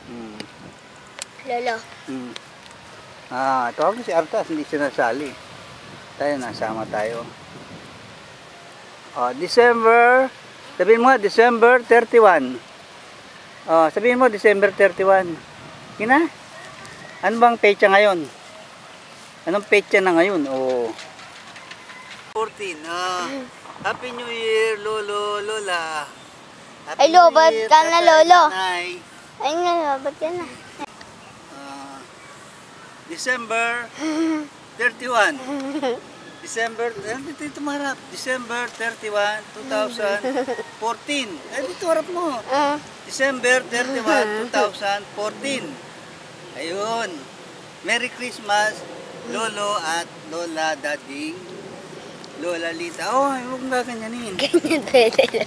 Hmm. Lolo. Hmm. Tawag na si Artas, hindi siya nasali. Tayo, nasama tayo. December, sabihin mo, December 31. Sabihin mo, December 31. Kina? Ano bang pecha ngayon? Anong pecha na ngayon? 14. Happy New Year, Lolo, Lola. Happy Ay, lobat New Year, ka na, Tatay, Lolo. Nanay. Ay nga, lobat ka na. December 31. December, dito marap. December 31, 2014. Dito harap mo. December 31, 2014. Ayun. Merry Christmas, Lolo at Lola Dading. Lola Lita. Huwag nga ganyanin. Ganyan pwede.